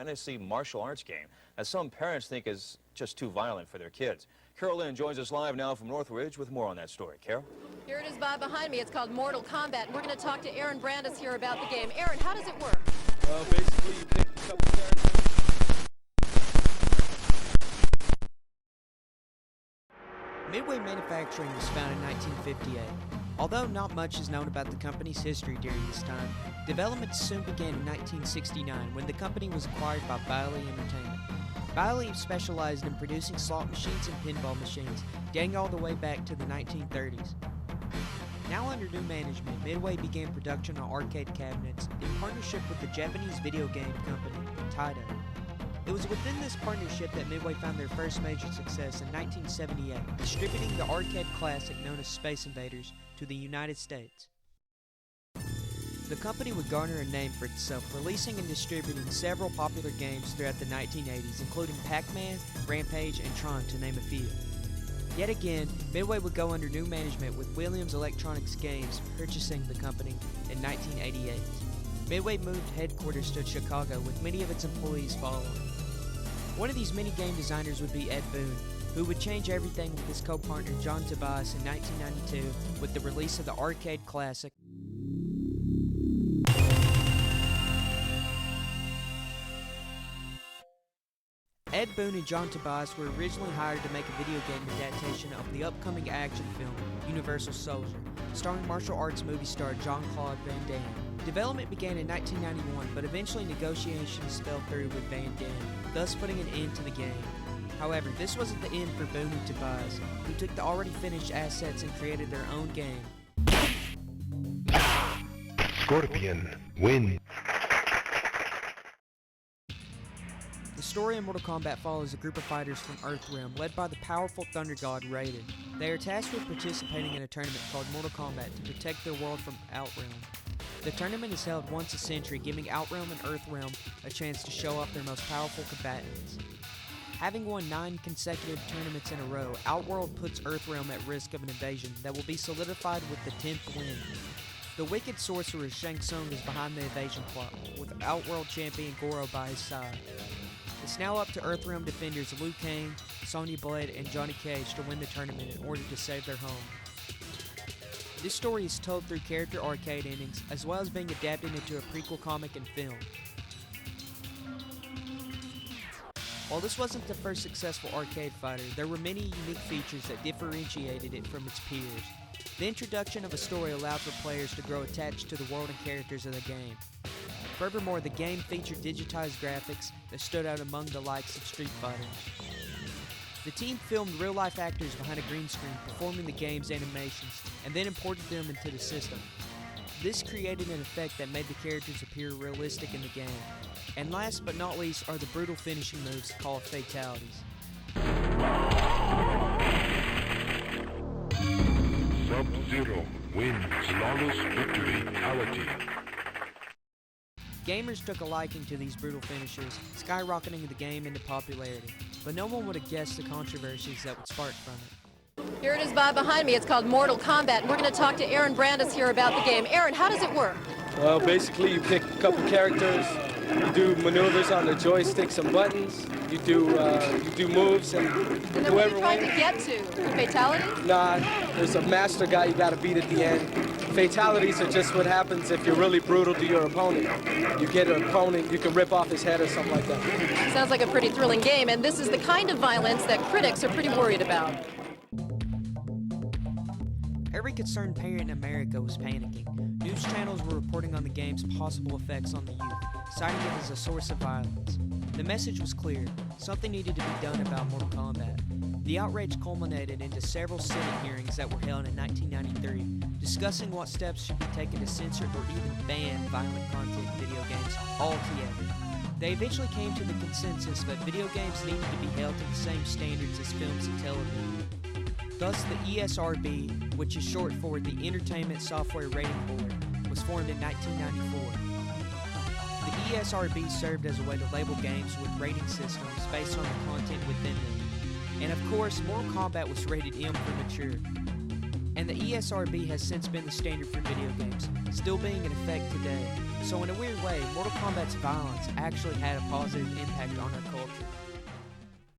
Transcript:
fantasy martial arts game that some parents think is just too violent for their kids. Carol Lynn joins us live now from Northridge with more on that story. Carol? Here it is, Bob, behind me. It's called Mortal Kombat, and we're going to talk to Aaron Brandis here about the game. Aaron, how does it work? Well, basically, you pick a couple characters. Midway Manufacturing was founded in 1958. Although not much is known about the company's history during this time, development soon began in 1969 when the company was acquired by Bailey Entertainment. Bailey specialized in producing slot machines and pinball machines, dating all the way back to the 1930s. Now under new management, Midway began production on arcade cabinets in partnership with the Japanese video game company, Taito. It was within this partnership that Midway found their first major success in 1978, distributing the arcade classic known as Space Invaders to the United States. The company would garner a name for itself, releasing and distributing several popular games throughout the 1980s, including Pac-Man, Rampage, and Tron, to name a few. Yet again, Midway would go under new management, with Williams Electronics Games purchasing the company in 1988. Midway moved headquarters to Chicago, with many of its employees following. One of these many game designers would be Ed Boon, who would change everything with his co-partner John Tobias in 1992 with the release of the arcade classic Ed Boon and John Tobias were originally hired to make a video game adaptation of the upcoming action film Universal Soldier, starring martial arts movie star Jean-Claude Van Damme. Development began in 1991, but eventually negotiations fell through with Van Damme, thus putting an end to the game. However, this wasn't the end for Boon and Tobias, who took the already finished assets and created their own game. Scorpion, win. The story in Mortal Kombat follows a group of fighters from Earthrealm, led by the powerful Thunder God Raiden. They are tasked with participating in a tournament called Mortal Kombat to protect their world from Outrealm. The tournament is held once a century, giving Outrealm and Earthrealm a chance to show off their most powerful combatants. Having won 9 consecutive tournaments in a row, Outworld puts Earthrealm at risk of an invasion that will be solidified with the 10th win. The wicked sorcerer Shang Tsung is behind the invasion plot, with Outworld champion Goro by his side. It's now up to Earthrealm defenders Liu Kang, Sonya Blade, and Johnny Cage to win the tournament in order to save their home. This story is told through character arcade endings, as well as being adapted into a prequel comic and film. While this wasn't the first successful arcade fighter, there were many unique features that differentiated it from its peers. The introduction of a story allowed for players to grow attached to the world and characters of the game. Furthermore, the game featured digitized graphics that stood out among the likes of Street Fighter. The team filmed real-life actors behind a green screen performing the game's animations, and then imported them into the system. This created an effect that made the characters appear realistic in the game. And last but not least are the brutal finishing moves called fatalities. Sub-Zero wins. Flawless victory. Fatality. Gamers took a liking to these brutal finishers, skyrocketing the game into popularity, but no one would have guessed the controversies that would spark from it. Here it is, Bob, behind me. It's called Mortal Kombat, and we're going to talk to Aaron Brandis here about the game. Aaron, how does it work? Well, basically, you pick a couple characters, you do maneuvers on the joystick, some buttons, you do moves, and then what are you trying to get to? The fatalities? Nah, there's a master guy you got to beat at the end. Fatalities are just what happens if you're really brutal to your opponent. You get an opponent, you can rip off his head or something like that. Sounds like a pretty thrilling game, and this is the kind of violence that critics are pretty worried about. Every concerned parent in America was panicking. News channels were reporting on the game's possible effects on the youth, citing it as a source of violence. The message was clear: something needed to be done about Mortal Kombat. The outrage culminated into several Senate hearings that were held in 1993, discussing what steps should be taken to censor or even ban violent content in video games altogether. They eventually came to the consensus that video games needed to be held to the same standards as films and television. Thus, the ESRB, which is short for the Entertainment Software Rating Board, was formed in 1994. The ESRB served as a way to label games with rating systems based on the content within them. And of course, Mortal Kombat was rated M for mature. And the ESRB has since been the standard for video games, still being in effect today. So in a weird way, Mortal Kombat's violence actually had a positive impact on our culture.